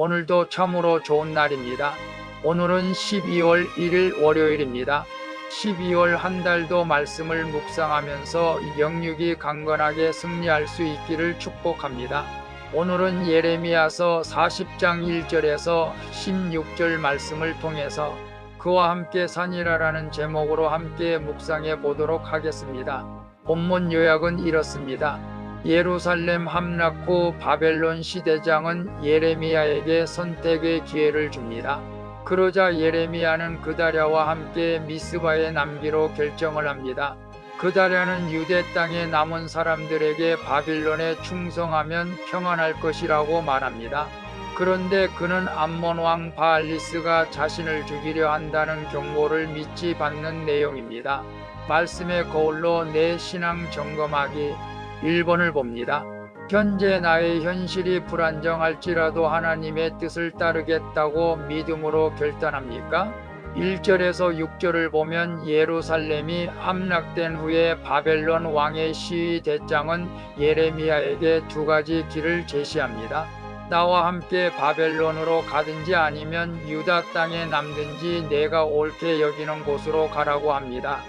오늘도 참으로 좋은 날입니다. 오늘은 12월 1일 월요일입니다. 12월 한 달도 말씀을 묵상하면서 영육이 강건하게 승리할 수 있기를 축복합니다. 오늘은 예레미야서 40장 1절에서 16절 말씀을 통해서 그와 함께 산이라라는 제목으로 함께 묵상해 보도록 하겠습니다. 본문 요약은 이렇습니다. 예루살렘 함락 후 바벨론 시대장은 예레미야에게 선택의 기회를 줍니다. 그러자 예레미야는 그다랴와 함께 미스바에 남기로 결정을 합니다. 그다랴는 유대 땅에 남은 사람들에게 바빌론에 충성하면 평안할 것이라고 말합니다. 그런데 그는 암몬 왕 바알리스가 자신을 죽이려 한다는 경고를 믿지 받는 내용입니다. 말씀의 거울로 내 신앙 점검하기 1번을 봅니다. 현재 나의 현실이 불안정할지라도 하나님의 뜻을 따르겠다고 믿음으로 결단합니까? 1절에서 6절을 보면 예루살렘이 함락된 후에 바벨론 왕의 시위 대장은 예레미야에게 두 가지 길을 제시합니다. 나와 함께 바벨론으로 가든지 아니면 유다 땅에 남든지 내가 옳게 여기는 곳으로 가라고 합니다.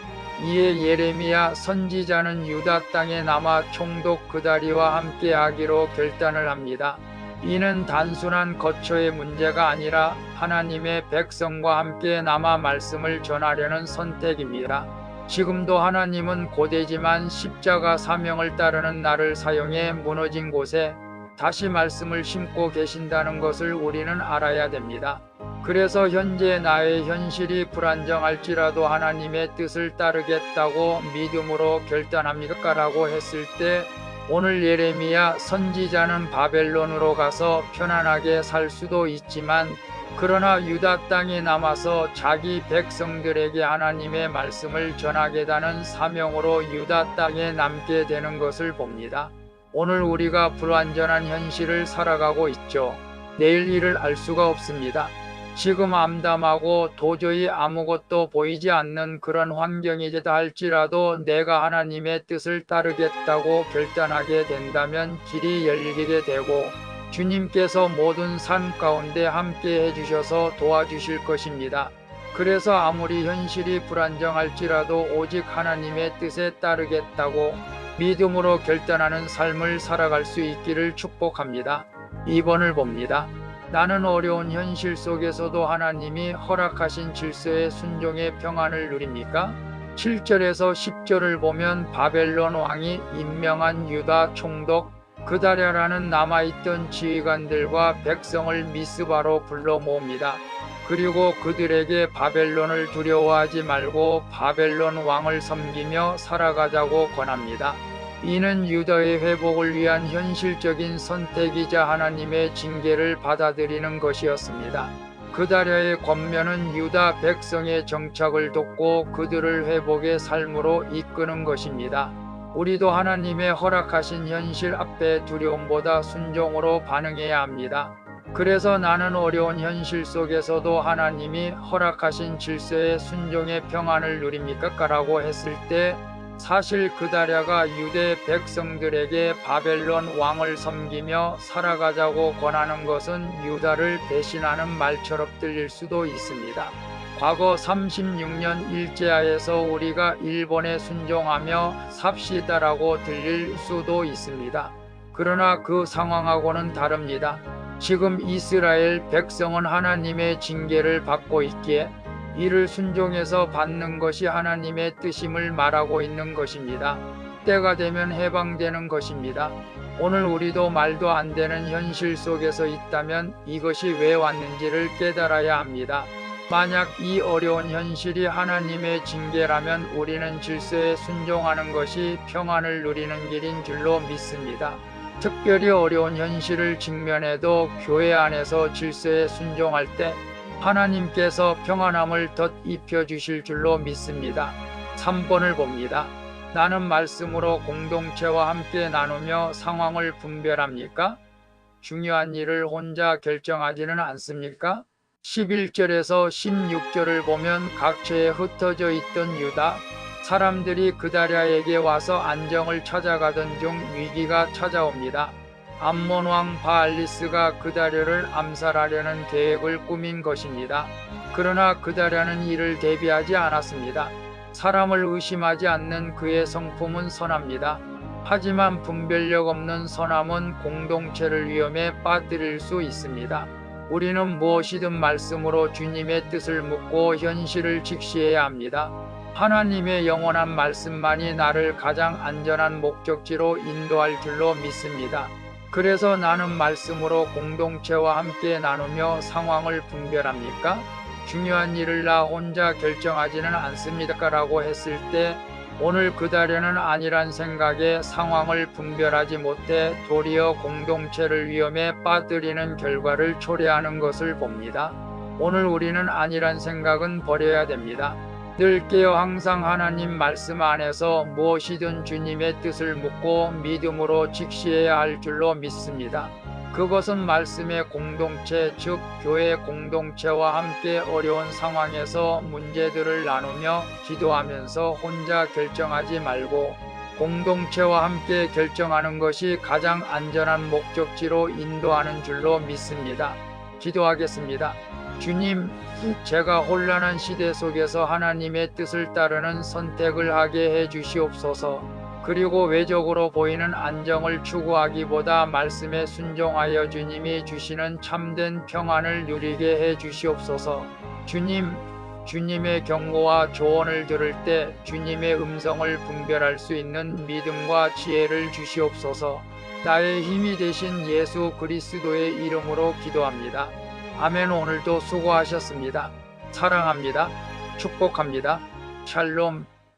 이에 예레미야 선지자는 유다 땅에 남아 총독 그다리와 함께 하기로 결단을 합니다. 이는 단순한 거처의 문제가 아니라 하나님의 백성과 함께 남아 말씀을 전하려는 선택입니다. 지금도 하나님은 고되지만 십자가 사명을 따르는 나를 사용해 무너진 곳에 다시 말씀을 심고 계신다는 것을 우리는 알아야 됩니다. 그래서 현재 나의 현실이 불안정할지라도 하나님의 뜻을 따르겠다고 믿음으로 결단합니까? 라고 했을 때 오늘 예레미야 선지자는 바벨론으로 가서 편안하게 살 수도 있지만 그러나 유다 땅에 남아서 자기 백성들에게 하나님의 말씀을 전하겠다는 사명으로 유다 땅에 남게 되는 것을 봅니다. 오늘 우리가 불완전한 현실을 살아가고 있죠. 내일 일을 알 수가 없습니다. 지금 암담하고 도저히 아무것도 보이지 않는 그런 환경이다 할지라도 내가 하나님의 뜻을 따르겠다고 결단하게 된다면 길이 열리게 되고 주님께서 모든 삶 가운데 함께 해주셔서 도와주실 것입니다. 그래서 아무리 현실이 불안정할지라도 오직 하나님의 뜻에 따르겠다고 믿음으로 결단하는 삶을 살아갈 수 있기를 축복합니다. 2번을 봅니다. 나는 어려운 현실 속에서도 하나님이 허락하신 질서의 순종의 평안을 누립니까? 7절에서 10절을 보면 바벨론 왕이 임명한 유다 총독 그다랴라는 남아있던 지휘관들과 백성을 미스바로 불러 모읍니다. 그리고 그들에게 바벨론을 두려워하지 말고 바벨론 왕을 섬기며 살아가자고 권합니다. 이는 유다의 회복을 위한 현실적인 선택이자 하나님의 징계를 받아들이는 것이었습니다. 그다랴의 권면은 유다 백성의 정착을 돕고 그들을 회복의 삶으로 이끄는 것입니다. 우리도 하나님의 허락하신 현실 앞에 두려움보다 순종으로 반응해야 합니다. 그래서 나는 어려운 현실 속에서도 하나님이 허락하신 질서의 순종의 평안을 누립니까? 라고 했을 때 사실 그다랴가 유대 백성들에게 바벨론 왕을 섬기며 살아가자고 권하는 것은 유다를 배신하는 말처럼 들릴 수도 있습니다. 과거 36년 일제하에서 우리가 일본에 순종하며 삽시다라고 들릴 수도 있습니다. 그러나 그 상황하고는 다릅니다. 지금 이스라엘 백성은 하나님의 징계를 받고 있기에 이를 순종해서 받는 것이 하나님의 뜻임을 말하고 있는 것입니다. 때가 되면 해방되는 것입니다. 오늘 우리도 말도 안 되는 현실 속에서 있다면 이것이 왜 왔는지를 깨달아야 합니다. 만약 이 어려운 현실이 하나님의 징계라면 우리는 질서에 순종하는 것이 평안을 누리는 길인 줄로 믿습니다. 특별히 어려운 현실을 직면해도 교회 안에서 질서에 순종할 때 하나님께서 평안함을 덧입혀 주실 줄로 믿습니다. 3번을 봅니다. 나는 말씀으로 공동체와 함께 나누며 상황을 분별합니까? 중요한 일을 혼자 결정하지는 않습니까? 11절에서 16절을 보면 각처에 흩어져 있던 유다 사람들이 그다랴에게 와서 안정을 찾아가던 중 위기가 찾아옵니다. 암몬 왕 바알리스가 그다랴를 암살하려는 계획을 꾸민 것입니다. 그러나 그다랴는 이를 대비하지 않았습니다. 사람을 의심하지 않는 그의 성품은 선합니다. 하지만 분별력 없는 선함은 공동체를 위험에 빠뜨릴 수 있습니다. 우리는 무엇이든 말씀으로 주님의 뜻을 묻고 현실을 직시해야 합니다. 하나님의 영원한 말씀만이 나를 가장 안전한 목적지로 인도할 줄로 믿습니다. 그래서 나는 말씀으로 공동체와 함께 나누며 상황을 분별합니까? 중요한 일을 나 혼자 결정하지는 않습니까? 라고 했을 때 오늘 그다랴는 아니란 생각에 상황을 분별하지 못해 도리어 공동체를 위험에 빠뜨리는 결과를 초래하는 것을 봅니다. 오늘 우리는 아니란 생각은 버려야 됩니다. 늘 깨어 항상 하나님 말씀 안에서 무엇이든 주님의 뜻을 묻고 믿음으로 직시해야 할 줄로 믿습니다. 그것은 말씀의 공동체, 즉 교회 공동체와 함께 어려운 상황에서 문제들을 나누며 기도하면서 혼자 결정하지 말고 공동체와 함께 결정하는 것이 가장 안전한 목적지로 인도하는 줄로 믿습니다. 기도하겠습니다. 주님, 제가 혼란한 시대 속에서 하나님의 뜻을 따르는 선택을 하게 해 주시옵소서. 그리고 외적으로 보이는 안정을 추구하기보다 말씀에 순종하여 주님이 주시는 참된 평안을 누리게 해 주시옵소서. 주님, 주님의 경고와 조언을 들을 때 주님의 음성을 분별할 수 있는 믿음과 지혜를 주시옵소서. 나의 힘이 되신 예수 그리스도의 이름으로 기도합니다. 아멘. 오늘도 수고하셨습니다. 사랑합니다. 축복합니다. 샬롬.